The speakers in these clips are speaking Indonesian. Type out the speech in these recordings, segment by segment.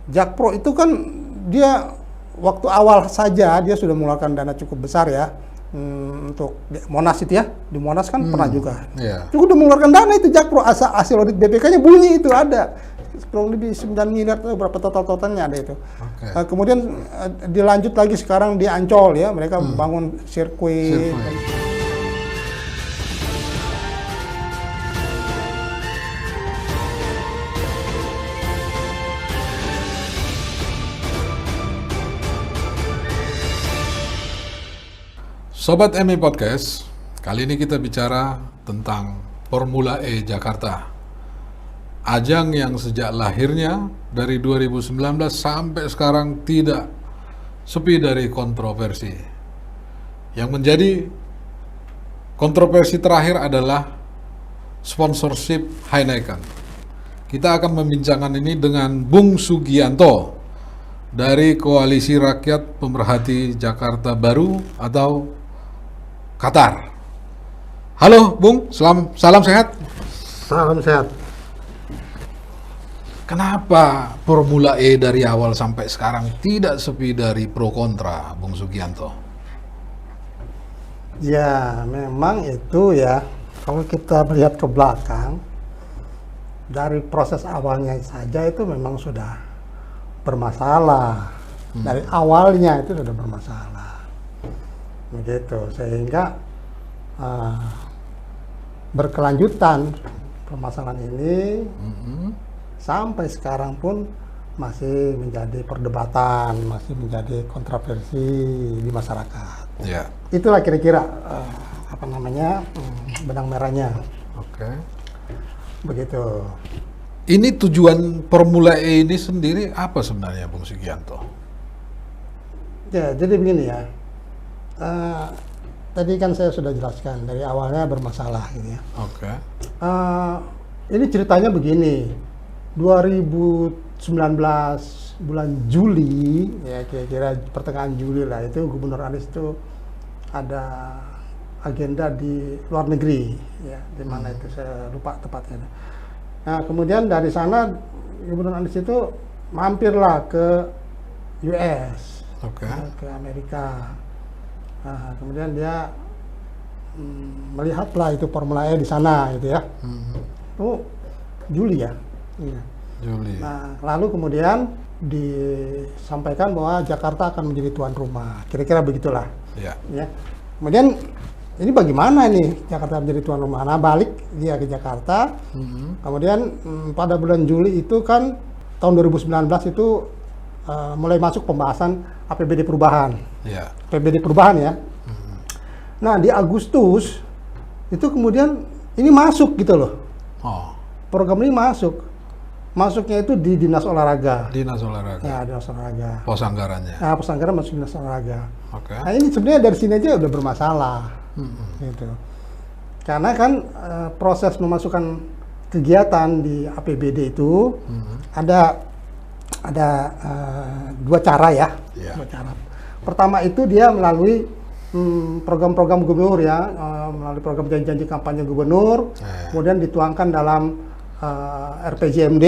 Jakpro itu kan dia waktu awal saja dia sudah mengeluarkan dana cukup besar ya untuk Monas itu ya, di Monas kan pernah juga. Iya. Itu udah mengeluarkan dana itu Jakpro, hasil audit BPK-nya bunyi itu ada. Kurang lebih 9 miliar atau berapa totalnya ada itu. Okay. Kemudian dilanjut lagi sekarang di Ancol ya, mereka membangun sirkuit. Sobat MI Podcast, kali ini kita bicara tentang Formula E Jakarta. Ajang yang sejak lahirnya dari 2019 sampai sekarang tidak sepi dari kontroversi. Yang menjadi kontroversi terakhir adalah sponsorship Heineken. Kita akan membincangkan ini dengan Bung Sugianto dari Koalisi Rakyat Pemerhati Jakarta Baru atau Qatar. Halo Bung, salam sehat. Salam sehat. Kenapa Formula E dari awal sampai sekarang tidak sepi dari pro kontra, Bung Sugianto? Ya, memang itu ya, kalau kita melihat ke belakang, dari proses awalnya saja itu memang sudah bermasalah. Dari awalnya itu sudah bermasalah. Begitu, sehingga berkelanjutan permasalahan ini sampai sekarang pun masih menjadi perdebatan, masih menjadi kontroversi di masyarakat. Ya. Itulah kira-kira benang merahnya. Oke. Begitu. Ini tujuan Formula E ini sendiri apa sebenarnya, Bung Sugianto? Ya, jadi begini ya. Tadi kan saya sudah jelaskan dari awalnya bermasalah gitu ya. Oke. Ini ceritanya begini. 2019 bulan Juli, ya kira-kira pertengahan Juli lah, itu Gubernur Anies itu ada agenda di luar negeri, ya di mana itu saya lupa tepatnya. Nah kemudian dari sana Gubernur Anies itu mampirlah ke US, Oke. ke Amerika. Nah, kemudian dia melihatlah itu Formula E di sana gitu ya. Itu Juli ya. Iya. Juli. Nah, lalu kemudian disampaikan bahwa Jakarta akan menjadi tuan rumah. Kira-kira begitulah. Ya. Ya. Kemudian ini bagaimana nih Jakarta menjadi tuan rumah? Nah, balik dia ke Jakarta. Kemudian pada bulan Juli itu kan tahun 2019 itu mulai masuk pembahasan APBD perubahan. Ya. APBD perubahan ya. Nah, di Agustus itu kemudian ini masuk gitu loh. Oh, Program ini masuk. Masuknya itu di Dinas Olahraga. Dinas Olahraga. Ya, Dinas Olahraga. Pos anggarannya. Nah, pos anggaran masuk Dinas Olahraga. Oke. Nah, ini sebenarnya dari sini aja udah bermasalah. Gitu. Karena kan proses memasukkan kegiatan di APBD itu ada dua cara ya. Ya. Dua cara. Pertama itu dia melalui program-program gubernur ya, melalui program janji-janji kampanye gubernur, kemudian dituangkan dalam RPJMD,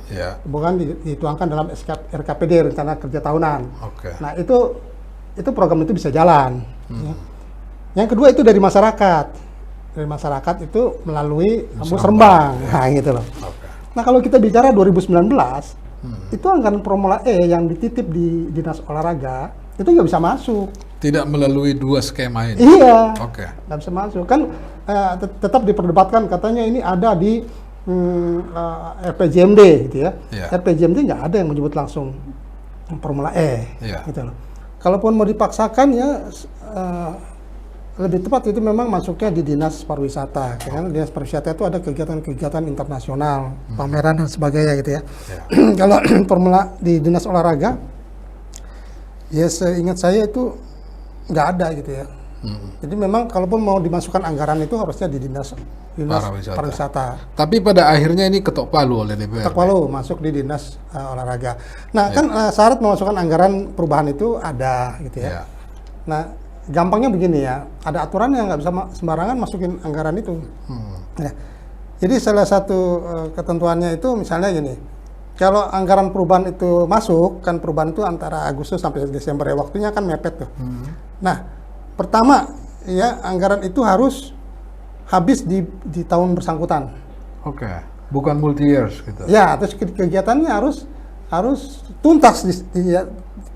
Ya. bukan dituangkan dalam RKPD, rencana kerja tahunan. Oke. Nah itu program itu bisa jalan. Ya. Yang kedua itu dari masyarakat itu melalui musrembang, nah gitu loh. Oke. Nah kalau kita bicara 2019, itu anggaran Formula E yang dititip di Dinas Olahraga itu nggak bisa masuk. Tidak melalui dua skema ini. Iya, Oke. nggak bisa masuk. Kan tetap diperdebatkan katanya ini ada di RPJMD gitu ya. Iya. RPJMD nggak ada yang menyebut langsung Formula E, Iya. gitu loh. Kalaupun mau dipaksakan ya lebih tepat itu memang masuknya di Dinas Pariwisata. Karena Dinas Pariwisata itu ada kegiatan-kegiatan internasional, pameran dan sebagainya gitu ya. Ya. Kalau Formula di Dinas Olahraga, ya seingat saya itu nggak ada gitu ya. Jadi memang kalaupun mau dimasukkan anggaran itu harusnya di Dinas Pariwisata. Tapi pada akhirnya ini ketok palu oleh DPR. Ketok palu masuk di Dinas Olahraga. Nah kan syarat memasukkan anggaran perubahan itu ada gitu ya. Ya. Nah gampangnya begini ya, ada aturan yang nggak bisa sembarangan masukin anggaran itu. Ya. Jadi salah satu ketentuannya itu misalnya gini, kalau anggaran perubahan itu masuk, kan perubahan itu antara Agustus sampai Desember ya, waktunya kan mepet tuh. Nah, pertama ya anggaran itu harus habis di tahun bersangkutan. Oke. Bukan multi years gitu. Ya, terus kegiatannya harus tuntas di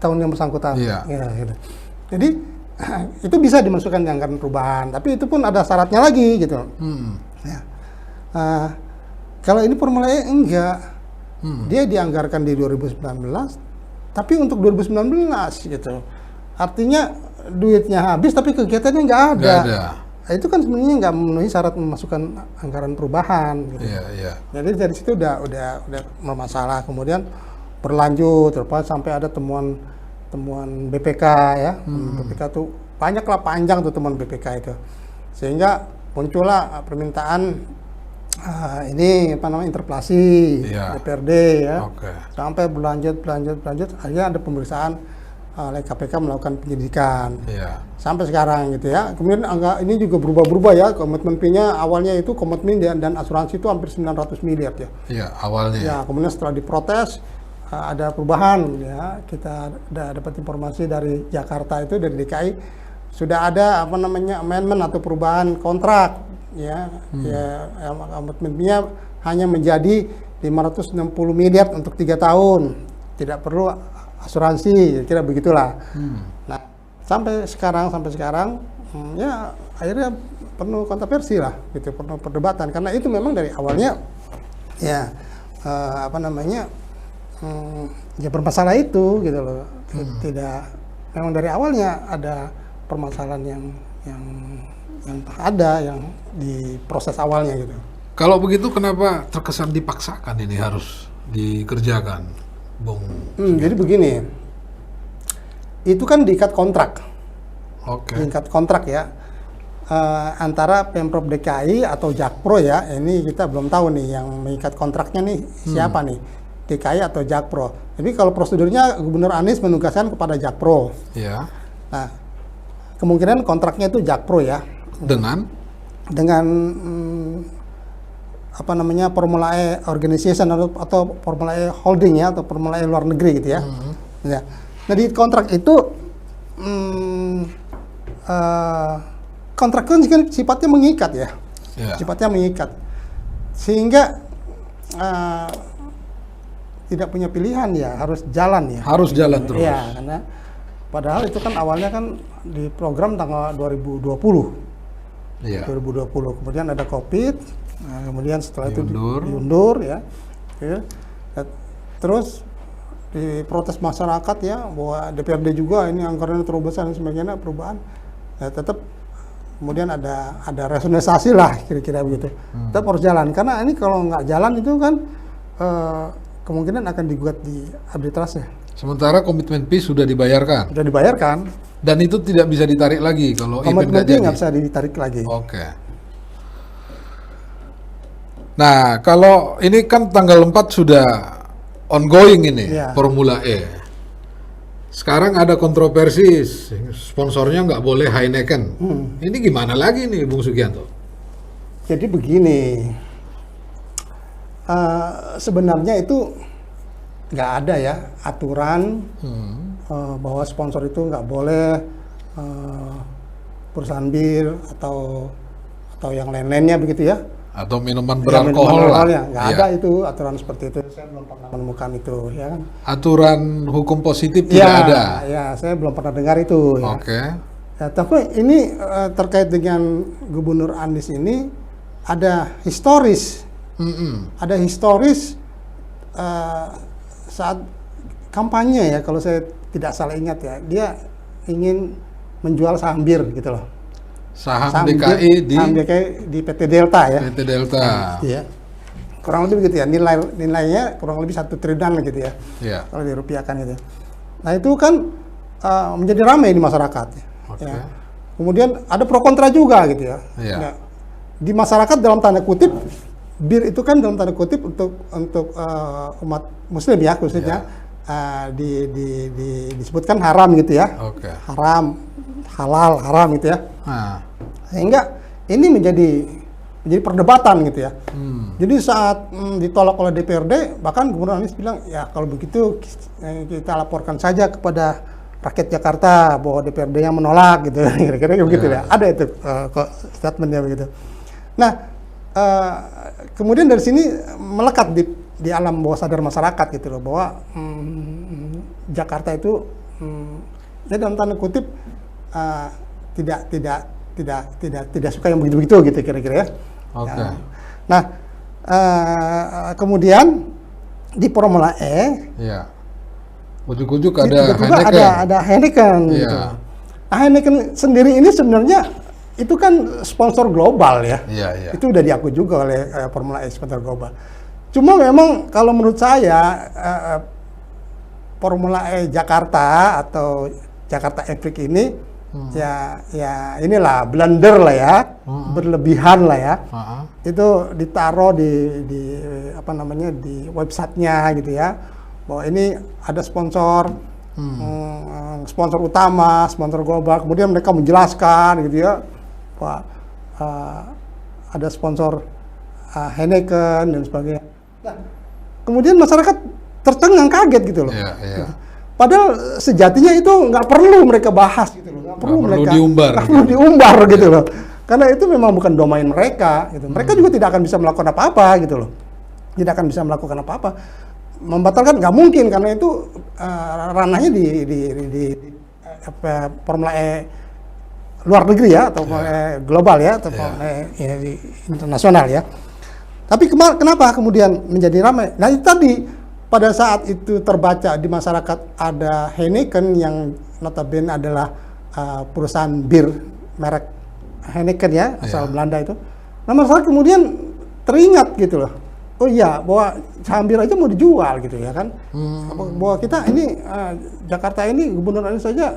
tahun yang bersangkutan. Iya. Ya, gitu. Jadi itu bisa dimasukkan di anggaran perubahan, tapi itu pun ada syaratnya lagi gitu. Ya. Kalau ini Formula E enggak, dia dianggarkan di 2019, tapi untuk 2019 gitu. Artinya duitnya habis, tapi kegiatannya nggak ada. Nggak ada. Nah, itu kan sebenarnya nggak memenuhi syarat memasukkan anggaran perubahan. Gitu. Iya, iya. Jadi dari situ udah bermasalah. Kemudian berlanjut, terus sampai ada temuan BPK ya. BPK tuh banyak lah, panjang tuh temuan BPK itu. Sehingga muncullah permintaan ini apa namanya interpelasi DPRD ya. Sampai berlanjut. Akhirnya ada pemeriksaan oleh KPK melakukan penyidikan. Sampai sekarang gitu ya. Kemudian angka ini juga berubah-berubah ya. Komitmen fee-nya awalnya itu komitmen dan asuransi itu hampir 900 miliar ya. Iya, awalnya. Ya, kemudian setelah diprotes ada perubahan ya. Kita dapat informasi dari Jakarta itu, dari DKI sudah ada apa namanya amendment atau perubahan kontrak ya. Komitmen fee-nya hanya menjadi 560 miliar untuk 3 tahun. Tidak perlu asuransi, kira begitulah. Nah, sampai sekarang ya akhirnya penuh kontroversi lah, gitu, penuh perdebatan karena itu memang dari awalnya ya ya bermasalah itu gitu loh. Tidak, memang dari awalnya ada permasalahan yang ada yang di proses awalnya gitu. Kalau begitu kenapa terkesan dipaksakan ini harus dikerjakan? Bung. Jadi begini, itu kan diikat kontrak, diikat kontrak ya antara Pemprov DKI atau Jakpro ya. Ini kita belum tahu nih yang mengikat kontraknya nih siapa nih, DKI atau Jakpro. Jadi kalau prosedurnya Gubernur Anies menugaskan kepada Jakpro. Ya. Nah, kemungkinan kontraknya itu Jakpro ya. Dengan apa namanya Formula E Organization atau Formula E Holding ya, atau Formula E luar negeri gitu ya. Ya. Nah di kontrak itu kontrak kan sifatnya mengikat ya, sifatnya mengikat sehingga tidak punya pilihan ya, harus jalan ya. Harus jalan terus. Ya, karena padahal itu kan awalnya kan di program tanggal 2020. 2020 kemudian ada COVID. Nah, kemudian setelah itu diundur ya. Terus diprotes masyarakat ya bahwa DPRD juga ini anggarannya terlalu besar dan sebagainya, perubahan ya, tetap kemudian ada rasionalisasi lah kira-kira begitu. Tetap harus jalan karena ini kalau nggak jalan itu kan kemungkinan akan digugat di arbitrase. Sementara komitmen fee sudah dibayarkan. Sudah dibayarkan. Dan itu tidak bisa ditarik lagi kalau komitmen fee nggak bisa ditarik lagi. Nah, kalau ini kan tanggal 4 sudah ongoing ini, Formula E. Sekarang ada kontroversi, sponsornya nggak boleh Heineken. Ini gimana lagi nih, Bung Sugianto? Jadi begini, sebenarnya itu nggak ada ya aturan bahwa sponsor itu nggak boleh perusahaan bir atau yang lain-lainnya begitu ya. Atau minuman beralkohol lah. Nggak ada itu aturan seperti itu. Saya belum pernah menemukan itu, ya kan? Aturan hukum positif tidak ada. Ya, saya belum pernah dengar itu. Ya. Ya, tapi ini terkait dengan Gubernur Anies ini ada historis. Ada historis saat kampanye ya, kalau saya tidak salah ingat ya, dia ingin menjual saham bir gitu loh. Saham DKI di PT Delta ya. PT Delta. Iya. Kurang lebih begitu ya. Nilainya kurang lebih 1 triliunan gitu ya. Kalau dirupiahkan gitu. Nah, itu kan menjadi ramai di masyarakat. Ya. Kemudian ada pro kontra juga gitu ya. Nah, di masyarakat dalam tanda kutip bir itu kan dalam tanda kutip untuk umat muslim ya khususnya disebutkan haram gitu ya. Haram, halal, haram gitu ya. Sehingga ini menjadi menjadi perdebatan gitu ya. Jadi saat ditolak oleh DPRD, bahkan Gubernur Anies bilang, ya kalau begitu kita laporkan saja kepada rakyat Jakarta bahwa DPRD yang menolak gitu, kira-kira begitu ya. Ada itu kok statementnya begitu. Nah, kemudian dari sini melekat di alam bawah sadar masyarakat gitu loh, bahwa Jakarta itu ya dalam tanda kutip tidak suka yang begitu-begitu gitu kira-kira ya. Oke. Nah, kemudian di Formula E, Iya. Ujuk-ujuk ada tiba-tiba Heineken. ada Heineken. Iya. Gitu. Nah, Heineken sendiri ini sebenarnya itu kan sponsor global ya. Iya. Itu udah diakui juga oleh Formula E sponsor global. Cuma memang kalau menurut saya Formula E Jakarta atau Jakarta Epic ini ya inilah blunder lah ya, berlebihan lah ya. Itu ditaruh di apa namanya di websitenya gitu ya, bahwa ini ada sponsor sponsor utama, sponsor global. Kemudian mereka menjelaskan gitu ya, bahwa ada sponsor Heineken dan sebagainya. Nah, kemudian masyarakat tercengang kaget gitu loh. Iya. Padahal sejatinya itu nggak perlu mereka bahas gitu loh, nggak perlu diumbar gitu loh, karena itu memang bukan domain mereka gitu. Mereka juga tidak akan bisa melakukan apa-apa gitu loh, tidak akan bisa melakukan apa-apa. Membatalkan nggak mungkin karena itu ranahnya di Formula E luar negeri ya, atau Formula E global ya, atau Formula E di internasional ya. Tapi kenapa kemudian menjadi ramai? Nah itu tadi, pada saat itu terbaca di masyarakat ada Heineken yang notabene adalah perusahaan bir merek Heineken ya, asal Belanda itu. Nah masyarakat kemudian teringat gitu loh. Oh iya, bahwa saham bir aja mau dijual gitu ya kan. Bahwa kita ini Jakarta ini Gubernur Anies saja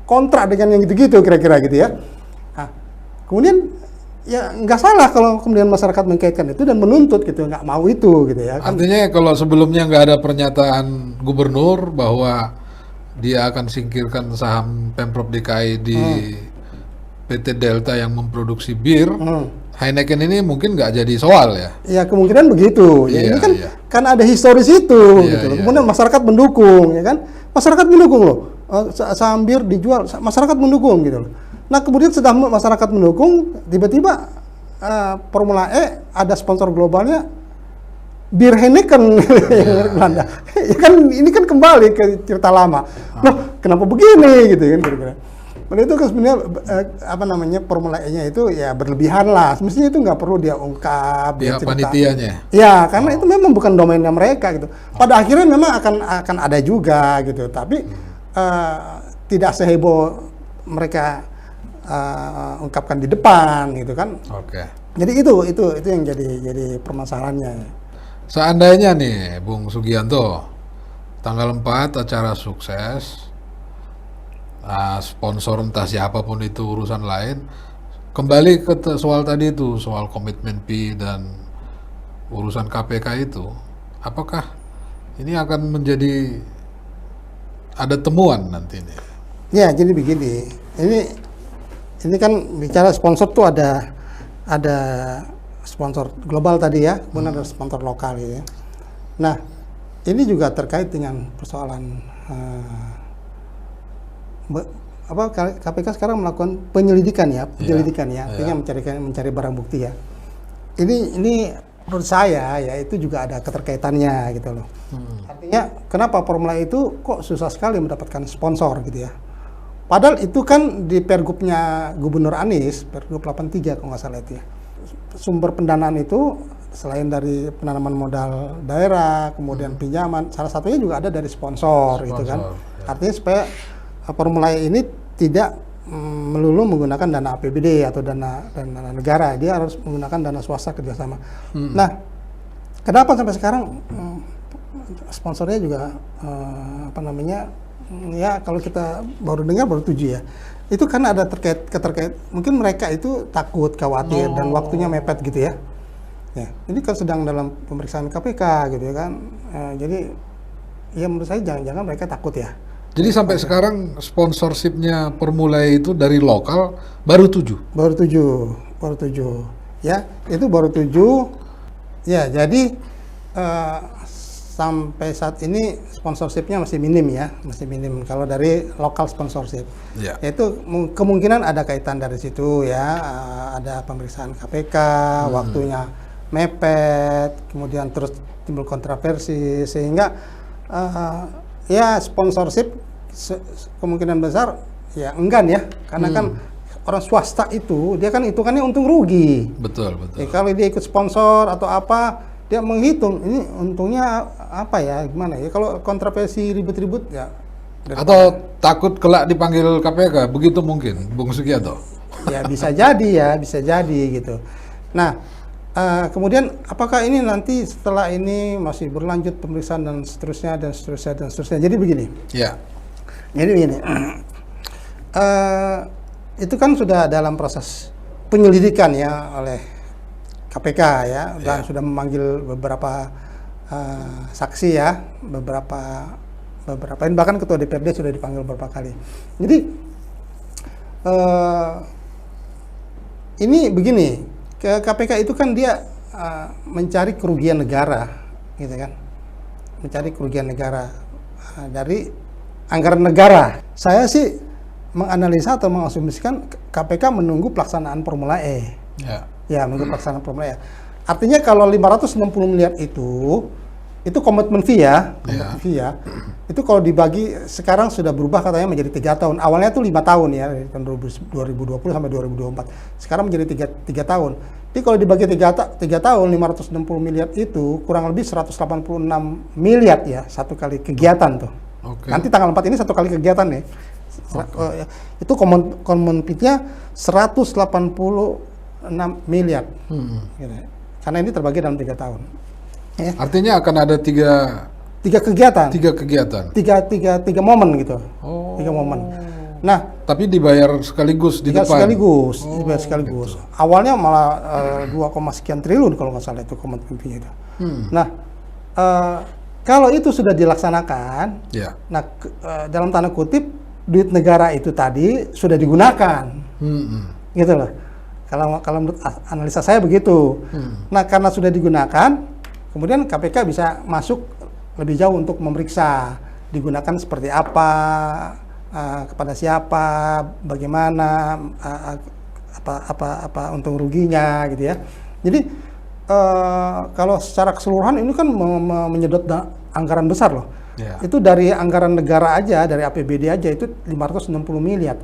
kontrak dengan yang gitu-gitu kira-kira gitu ya. Nah, kemudian ya nggak salah kalau kemudian masyarakat mengkaitkan itu dan menuntut gitu, nggak mau itu gitu ya kan. Artinya kalau sebelumnya nggak ada pernyataan gubernur bahwa dia akan singkirkan saham Pemprov DKI di PT Delta yang memproduksi bir, Heineken ini mungkin nggak jadi soal ya? Ya kemungkinan begitu. Ya, ini kan ada historis itu gitu loh. Kemudian masyarakat mendukung ya kan, masyarakat mendukung loh. Saham bir dijual, masyarakat mendukung gitu loh. Nah kemudian setelah masyarakat mendukung, tiba-tiba Formula E ada sponsor globalnya bir Heineken Belanda. Ya kan ini kan kembali ke cerita lama. Loh kenapa begini gitu kan kira-kira. Padahal itu kan sebenarnya apa namanya Formula E-nya itu ya berlebihan lah. Semestinya itu nggak perlu dia ungkap. Pihak panitianya. Ya karena itu memang bukan domainnya mereka gitu. Pada akhirnya memang akan ada juga gitu. Tapi tidak seheboh mereka ungkapkan di depan gitu kan. Oke. Jadi itu yang jadi permasalahannya. Seandainya nih Bung Sugianto, tanggal 4 acara sukses, sponsor entah siapapun itu urusan lain, kembali ke soal tadi itu, soal komitmen P dan urusan KPK itu, apakah ini akan menjadi ada temuan nantinya? Ya jadi begini, ini kan bicara sponsor tuh ada sponsor global tadi ya, kemudian ada sponsor lokal ya. Nah, ini juga terkait dengan persoalan KPK sekarang melakukan penyelidikan ya, artinya mencari barang bukti ya. Ini menurut saya ya itu juga ada keterkaitannya gitu loh. Artinya kenapa Formula itu kok susah sekali mendapatkan sponsor gitu ya. Padahal itu kan di Pergubnya Gubernur Anies, Pergub 83 kalau nggak salah itu ya. Sumber pendanaan itu selain dari penanaman modal daerah, kemudian pinjaman, salah satunya juga ada dari sponsor gitu kan. Artinya supaya Formula E ini tidak melulu menggunakan dana APBD atau dana negara, dia harus menggunakan dana swasta kerjasama. Nah, kenapa sampai sekarang sponsornya juga apa namanya? Ya kalau kita baru dengar baru 7 ya. Itu karena ada keterkait mungkin mereka itu takut, khawatir dan waktunya mepet gitu ya. Ya, ini kan sedang dalam pemeriksaan KPK gitu ya kan. Jadi ya menurut saya jangan-jangan mereka takut ya. Jadi sampai sekarang sponsorshipnya Formula E itu dari lokal baru 7? Baru 7. ya itu baru 7. Ya, jadi sampai saat ini sponsorshipnya masih minim ya, masih minim kalau dari lokal sponsorship. Ya. Itu kemungkinan ada kaitan dari situ ya, ada pemeriksaan KPK, waktunya mepet, kemudian terus timbul kontroversi sehingga ya sponsorship kemungkinan besar ya enggan ya, karena kan orang swasta itu dia kan hitungannya untung rugi. Betul. Kalau dia ikut sponsor atau apa, dia menghitung ini untungnya apa ya, gimana ya, kalau kontroversi ribut-ribut ya. Atau takut kelak dipanggil KPK, begitu mungkin, Bung Sugianto? Ya bisa jadi gitu. Nah, kemudian apakah ini nanti setelah ini masih berlanjut pemeriksaan dan seterusnya. Jadi begini. Ya. Jadi begini. Itu kan sudah dalam proses penyelidikan ya oleh KPK ya, dan sudah memanggil beberapa saksi ya, beberapa bahkan ketua DPRD sudah dipanggil beberapa kali. Jadi ini begini, KPK itu kan dia mencari kerugian negara, gitu kan, mencari kerugian negara dari anggaran negara. Saya sih menganalisa atau mengasumsikan KPK menunggu pelaksanaan Formula E. Ya, menunggu pelaksanaan Formula E. Artinya kalau 560 miliar itu komitmen fee ya, itu kalau dibagi sekarang sudah berubah katanya menjadi 3 tahun. Awalnya itu 5 tahun ya, dari tahun 2020 sampai 2024. Sekarang menjadi 3 tahun. Jadi kalau dibagi 3 tahun, 560 miliar itu kurang lebih 186 miliar ya, satu kali kegiatan tuh. Nanti tanggal 4 ini satu kali kegiatan nih. Itu common fee-nya 186 miliar. Gitu. Karena ini terbagi dalam 3 tahun. Ya. Artinya akan ada tiga kegiatan. Tiga momen gitu. 3 momen. Nah, tapi dibayar sekaligus di depan. Dibayar sekaligus. Gitu. Awalnya malah 2, sekian triliun kalau nggak salah itu komitmen fee itu. Nah, kalau itu sudah dilaksanakan, nah dalam tanda kutip duit negara itu tadi sudah digunakan, gitu loh. Kalau menurut analisa saya begitu. Nah, karena sudah digunakan, kemudian KPK bisa masuk lebih jauh untuk memeriksa digunakan seperti apa, kepada siapa, bagaimana, apa untung ruginya, gitu ya. Jadi kalau secara keseluruhan ini kan menyedot anggaran besar loh. Itu dari anggaran negara aja, dari APBD aja itu 560 miliar.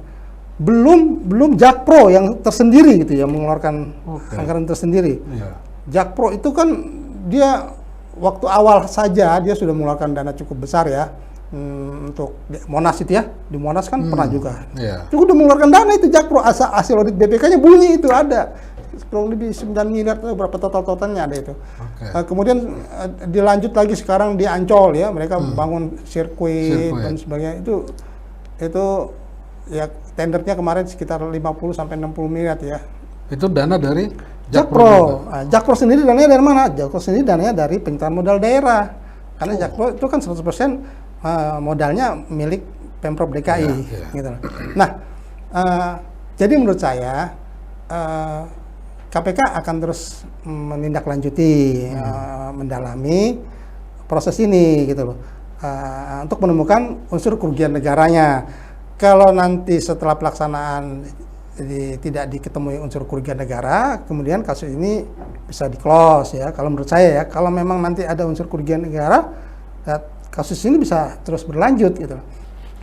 Belum Jakpro yang tersendiri gitu ya, mengeluarkan anggaran tersendiri. Jakpro itu kan dia waktu awal saja dia sudah mengeluarkan dana cukup besar ya, untuk Monas itu ya, di Monas kan pernah juga. Itu udah mengeluarkan dana itu Jakpro, hasil audit BPK-nya bunyi itu ada. Kurang lebih 9 miliar atau berapa totalnya ada itu. Kemudian dilanjut lagi sekarang di Ancol ya, mereka bangun sirkuit dan sebagainya. Itu ya tendernya kemarin sekitar 50 sampai 60 miliar ya. Itu dana dari Jakpro. Jakpro sendiri dananya dari mana? Jakpro sendiri dananya dari penyertaan modal daerah. Karena Jakpro itu kan 100% modalnya milik Pemprov DKI gitu. Nah, jadi menurut saya KPK akan terus menindaklanjuti, mendalami proses ini gitu loh, untuk menemukan unsur kerugian negaranya. Kalau nanti setelah pelaksanaan tidak diketemui unsur kerugian negara, kemudian kasus ini bisa di-close ya. Kalau menurut saya ya, kalau memang nanti ada unsur kerugian negara, ya, kasus ini bisa terus berlanjut gitu loh.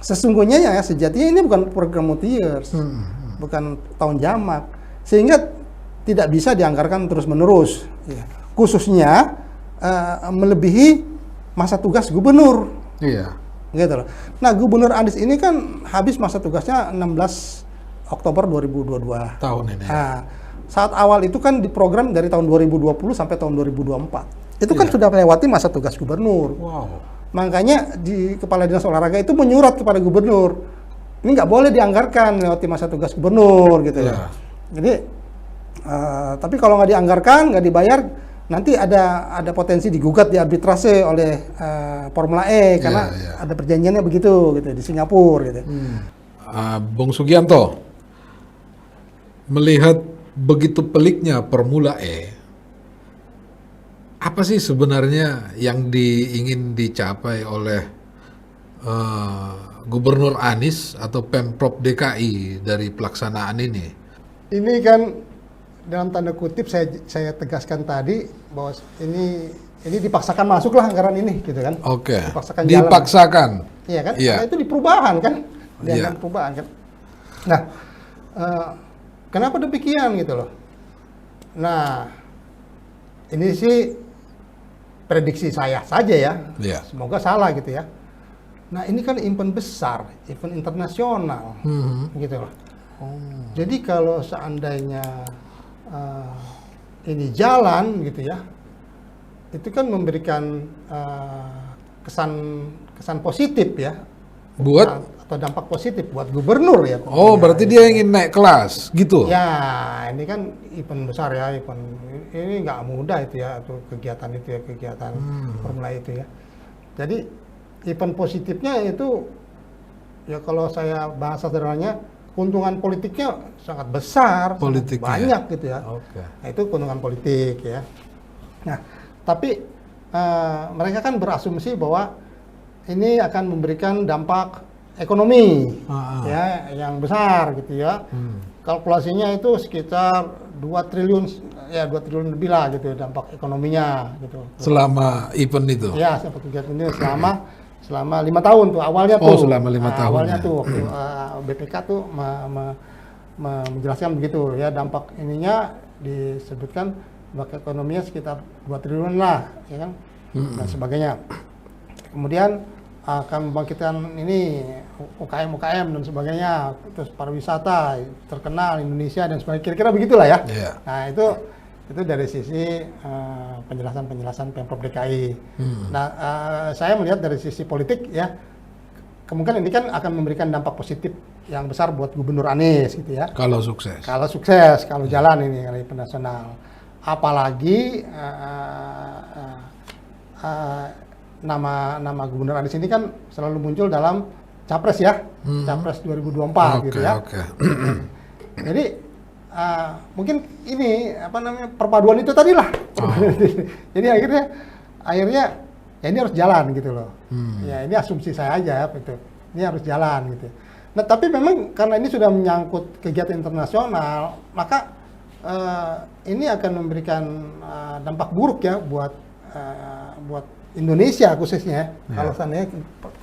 Sesungguhnya ya sejatinya ini bukan program multi-years, bukan tahun jamak, sehingga tidak bisa dianggarkan terus-menerus, ya. Khususnya melebihi masa tugas gubernur. Gitu loh. Nah, Gubernur Anies ini kan habis masa tugasnya 16 Oktober 2022. Tahun ini. Nah, saat awal itu kan diprogram dari tahun 2020 sampai tahun 2024. Itu kan sudah melewati masa tugas gubernur. Makanya di Kepala Dinas Olahraga itu menyurat kepada gubernur, ini nggak boleh dianggarkan melewati masa tugas gubernur gitu ya. Jadi, tapi kalau nggak dianggarkan, nggak dibayar, nanti ada potensi digugat di arbitrase oleh Formula E karena ada perjanjiannya begitu gitu di Singapura gitu. Bung Sugianto, melihat begitu peliknya Formula E, apa sih sebenarnya yang ingin dicapai oleh Gubernur Anies atau Pemprov DKI dari pelaksanaan ini? Ini kan dalam tanda kutip saya tegaskan tadi bahwa ini dipaksakan masuklah anggaran ini gitu kan. Oke. Dipaksakan. Iya kan? Iya. Karena itu di perubahan kan. Iya. Perubahan kan. Nah, kenapa demikian gitu loh? Nah, ini sih prediksi saya saja ya. Iya. Semoga salah gitu ya. Nah, ini kan event besar, event internasional gitu loh. Jadi kalau seandainya ini jalan gitu ya, itu kan memberikan kesan positif ya, Buat? atau dampak positif buat gubernur ya. Oh, berarti dia ingin naik kelas gitu? Ya, ini kan event besar ya, event ini nggak mudah itu ya, atau kegiatan itu ya, kegiatan Formula itu ya. Jadi event positifnya itu ya kalau saya bahasa sederhananya, keuntungan politiknya sangat besar, sangat banyak gitu ya. Oke. Nah, itu keuntungan politik ya. Nah, tapi mereka kan berasumsi bahwa ini akan memberikan dampak ekonomi ya yang besar gitu ya. Kalkulasinya itu sekitar 2 triliun ya, 2 triliun lebih lah gitu dampak ekonominya gitu. Selama event itu? Ya, seperti kegiatan ini selama 5 tahun tuh awalnya tuh. Oh, selama 5 tahun. Awalnya ya. tuh waktu BPK tuh menjelaskan begitu ya, dampak ininya disebutkan dampak ekonominya sekitar 2 triliun lah ya kan, dan sebagainya. Kemudian akan membangkitkan ini UKM dan sebagainya, terus pariwisata terkenal Indonesia dan sebagainya, kira-kira begitulah ya. Yeah. Nah itu dari sisi penjelasan Pemprov DKI. Nah saya melihat dari sisi politik ya, kemungkinan ini kan akan memberikan dampak positif yang besar buat Gubernur Anies gitu ya. Kalau sukses. Kalau jalan ini kali nasional. Apalagi nama Gubernur Anies ini kan selalu muncul dalam Capres ya, Capres 2024 gitu ya. Jadi mungkin ini perpaduan itu tadi lah. Jadi akhirnya ya ini harus jalan gitu loh. Ya ini asumsi saya aja gitu. Ini harus jalan gitu. Nah tapi memang karena ini sudah menyangkut kegiatan internasional, maka ini akan memberikan dampak buruk ya buat Indonesia khususnya kalau seandainya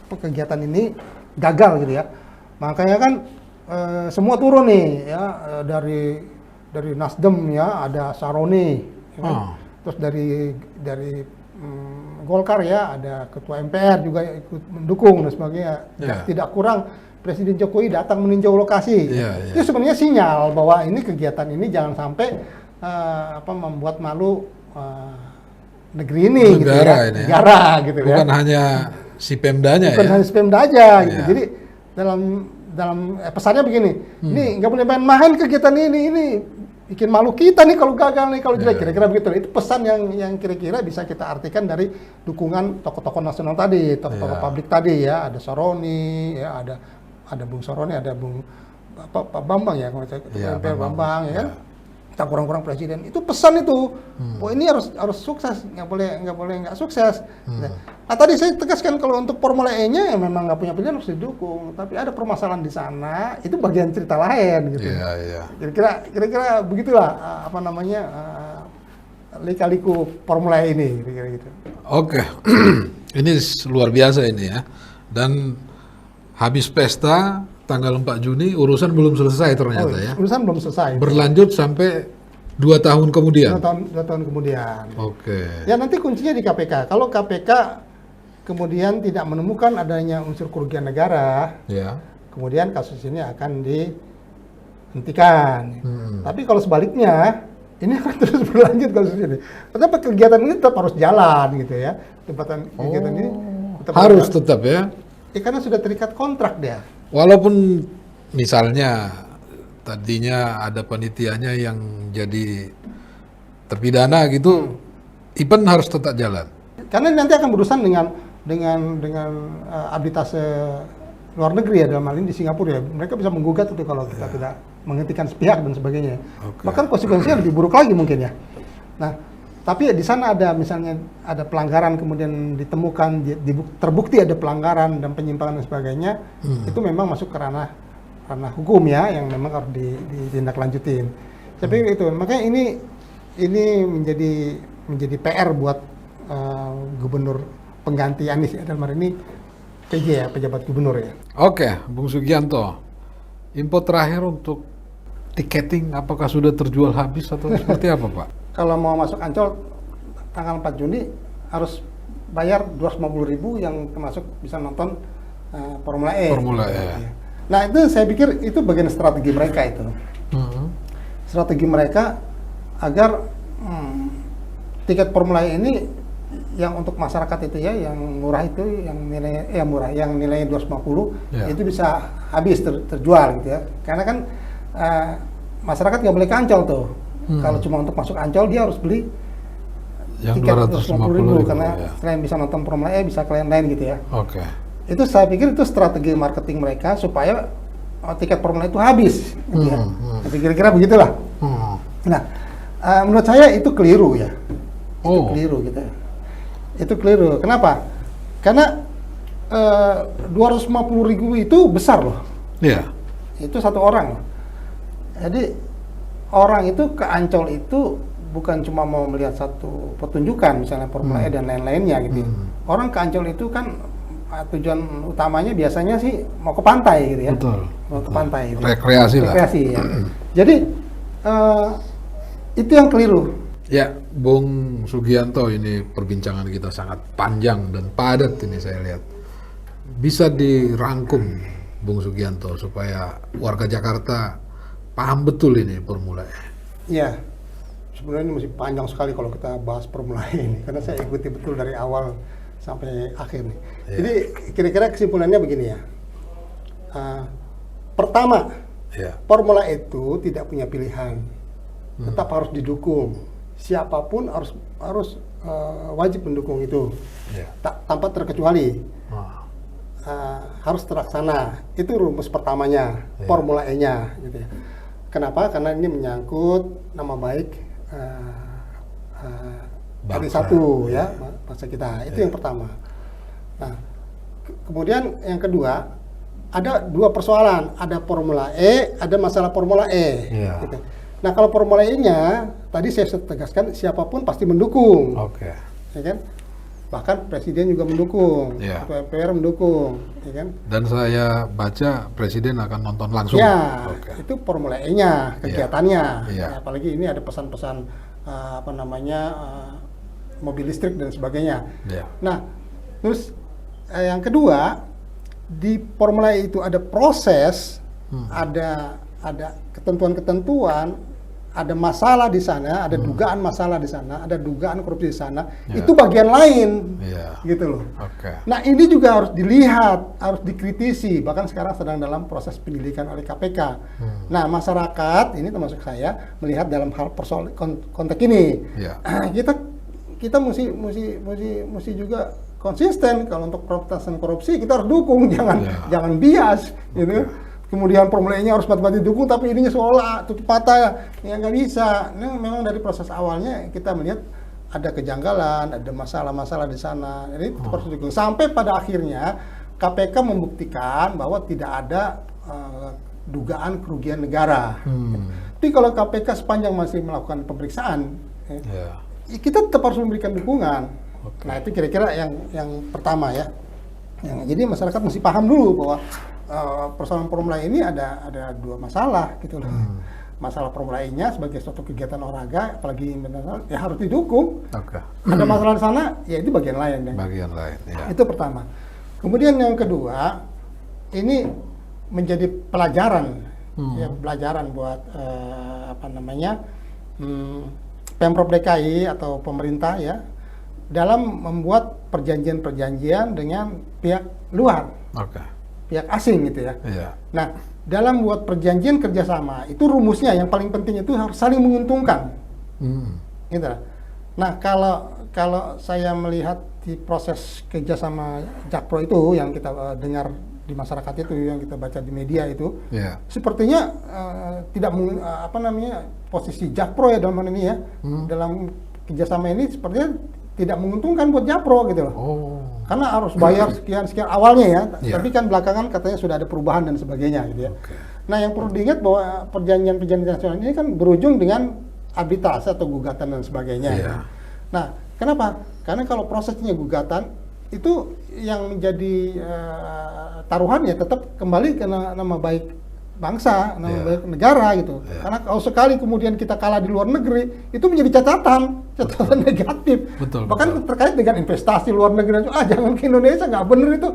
kegiatan ini gagal gitu ya. Makanya kan semua turun nih ya, dari Nasdem ya ada Saroni ya kan? Terus dari Golkar ya ada ketua MPR juga ikut mendukung dan sebagainya. Tidak kurang Presiden Jokowi datang meninjau lokasi. Itu sebenarnya sinyal bahwa ini kegiatan ini jangan sampai membuat malu negeri ini gitu ya. Negara gitu ya. Bukan hanya si Pemdanya Bukan hanya si Pemda aja gitu. Jadi dalam pesannya begini, ini nggak boleh main-main kegiatan ini bikin malu kita nih kalau gagal nih, kalau jelek, kira-kira begitu. Itu pesan yang kira-kira bisa kita artikan dari dukungan tokoh-tokoh nasional tadi, tokoh-tokoh publik tadi ya, ada Saroni ya, ada Bung Saroni, ada Bung Pak Bambang ya, kalau saya Bambang ya kan. Tak kurang-kurang presiden itu pesan itu, oh ini harus sukses, nggak boleh nggak sukses. Nah tadi saya tegaskan kalau untuk Formula E-nya ya memang nggak punya pilihan, harus didukung, tapi ada permasalahan di sana, itu bagian cerita lain gitu. Kira-kira begitulah lika-liku Formula E ini kira-kira gitu. Oke. Ini luar biasa ini ya, dan habis pesta tanggal 4 Juni urusan belum selesai ternyata ya. Urusan belum selesai. Berlanjut sampai 2 tahun kemudian. 2 tahun kemudian. Oke. Ya nanti kuncinya di KPK. Kalau KPK kemudian tidak menemukan adanya unsur kerugian negara, kemudian kasus ini akan dihentikan. Tapi kalau sebaliknya, ini akan terus berlanjut kasus ini. Tetapi kegiatan ini tetap harus jalan gitu ya. Kegiatan ini harus tetap ya. Karena sudah terikat kontrak dia. Walaupun misalnya tadinya ada panitianya yang jadi terpidana gitu, event harus tetap jalan. Karena nanti akan berurusan dengan arbitrase luar negeri ya, dalam hal ini di Singapura ya, mereka bisa menggugat itu kalau kita tidak menghentikan sepihak dan sebagainya. Bahkan konsekuensinya lebih buruk lagi mungkin ya. Nah, tapi di sana ada misalnya ada pelanggaran kemudian ditemukan terbukti ada pelanggaran dan penyimpangan dan sebagainya, itu memang masuk ke ranah hukum ya yang memang harus ditindaklanjutin. Saya pikir itu. Makanya ini menjadi PR buat gubernur pengganti Anies ya, dalam hal ini PJ ya, pejabat gubernur ya. Oke, Bung Sugianto, info terakhir untuk tiketing apakah sudah terjual habis atau seperti apa Pak? Kalau mau masuk Ancol tanggal 4 Juni harus bayar 250.000 yang termasuk bisa nonton Formula E. Formula E. Nah itu saya pikir itu bagian strategi mereka itu. Strategi mereka agar tiket Formula E ini yang untuk masyarakat itu ya, yang murah itu, yang nilainya murah, yang nilainya 250 itu bisa habis terjual gitu ya. Karena kan masyarakat nggak boleh ke Ancol tuh. Kalau cuma untuk masuk Ancol dia harus beli yang tiket 250.000 karena ya. selain bisa nonton Formula E bisa kalian lain gitu ya. Oke. Itu saya pikir itu strategi marketing mereka supaya tiket Formula itu habis gitu ya. Jadi kira-kira begitulah. Nah, menurut saya itu keliru ya. Itu keliru gitu. Itu keliru. Kenapa? Karena 250.000 itu besar loh. Iya. Itu satu orang. Jadi orang itu ke Ancol itu bukan cuma mau melihat satu pertunjukan misalnya Formula E dan lain-lainnya gitu. Orang ke Ancol itu kan tujuan utamanya biasanya sih mau ke pantai gitu ya. Betul. Mau ke pantai gitu. Rekreasi lah. Rekreasi ya. Jadi itu yang keliru. Ya, Bung Sugianto, ini perbincangan kita sangat panjang dan padat ini saya lihat. Bisa dirangkum Bung Sugianto supaya warga Jakarta paham betul ini Formula E. Iya. Sebenarnya ini masih panjang sekali kalau kita bahas Formula E ini karena saya ikuti betul dari awal sampai akhir nih. Jadi kira-kira kesimpulannya begini ya. Pertama, Formula E itu tidak punya pilihan. Tetap harus didukung. Siapapun harus wajib mendukung itu, tanpa terkecuali. Harus terlaksana. Itu rumus pertamanya, Formula E-nya. Gitu ya. Kenapa? Karena ini menyangkut nama baik dari satu ya bangsa kita. Itu yang pertama. Nah, kemudian yang kedua ada dua persoalan. Ada Formula E, ada masalah Formula E. Gitu. Nah, kalau Formula E-nya, tadi saya tegaskan siapapun pasti mendukung. Ya kan? Bahkan Presiden juga mendukung, Ketua MPR mendukung. Ya kan? Dan saya baca Presiden akan nonton langsung. Ya, itu Formula E-nya, kegiatannya. Apalagi ini ada pesan-pesan, mobil listrik dan sebagainya. Nah, terus yang kedua, di Formula E itu ada proses, ada ketentuan-ketentuan, ada masalah di sana, ada dugaan masalah di sana, ada dugaan korupsi di sana, itu bagian lain, gitu loh. Nah ini juga harus dilihat, harus dikritisi, bahkan sekarang sedang dalam proses penyelidikan oleh KPK. Nah masyarakat, ini termasuk saya, melihat dalam hal konteks ini, kita mesti juga konsisten. Kalau untuk pemberantasan korupsi kita harus dukung, jangan bias, gitu. Kemudian Formula E-nya harus mati-mati dukung, tapi ininya seolah tutup mata, ya nggak bisa. Nah, memang dari proses awalnya kita melihat ada kejanggalan, ada masalah-masalah di sana. Jadi harus didukung. Sampai pada akhirnya KPK membuktikan bahwa tidak ada dugaan kerugian negara. Tapi kalau KPK sepanjang masih melakukan pemeriksaan, kita tetap harus memberikan dukungan. Nah itu kira-kira yang pertama ya. Jadi masyarakat mesti paham dulu bahwa persoalan Formula E ini ada dua masalah gitu loh. Masalah Formula E-nya sebagai suatu kegiatan olahraga, apalagi internasional, ya harus didukung. Ada masalah di sana, ya itu bagian lain. Bagian lain. Itu pertama. Kemudian yang kedua, ini menjadi pelajaran, pelajaran buat Pemprov DKI atau pemerintah ya, dalam membuat perjanjian-perjanjian dengan pihak luar. Pihak asing gitu ya. Nah, dalam buat perjanjian kerjasama itu rumusnya yang paling penting itu harus saling menguntungkan. Gitu. Nah, kalau saya melihat di proses kerjasama Jakpro itu yang kita dengar di masyarakat itu yang kita baca di media itu, Iya. sepertinya tidak posisi Jakpro ya dalam hal ini ya, dalam kerjasama ini sepertinya tidak menguntungkan buat Jakpro gitu loh. Oh. Karena harus bayar sekian awalnya ya, Iya. tapi kan belakangan katanya sudah ada perubahan dan sebagainya gitu ya. Oke. Nah, yang perlu diingat bahwa perjanjian internasional ini kan berujung dengan arbitrase atau gugatan dan sebagainya. Iya. Nah, kenapa? Karena kalau prosesnya gugatan itu yang menjadi taruhannya tetap kembali ke nama baik bangsa, nama Iya. baik negara gitu. Iya. Karena kalau sekali kemudian kita kalah di luar negeri, itu menjadi catatan negatif. Betul, Bahkan betul. terkait dengan investasi luar negeri, jangan ke Indonesia, nggak bener itu,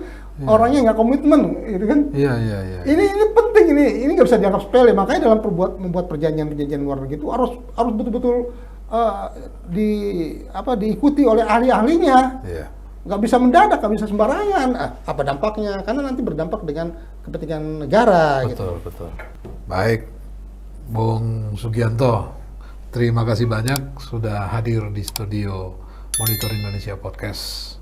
orangnya nggak komitmen, gitu kan? Iya. Ini penting, ini nggak bisa dianggap sepele. Makanya dalam membuat perjanjian luar negeri itu harus betul-betul diikuti oleh ahli-ahlinya. Iya. Nggak bisa mendadak, nggak bisa sembarangan. Apa dampaknya? Karena nanti berdampak dengan kepentingan negara. Gitu. Betul. Baik, Bung Sugianto, terima kasih banyak sudah hadir di studio Monitor Indonesia Podcast.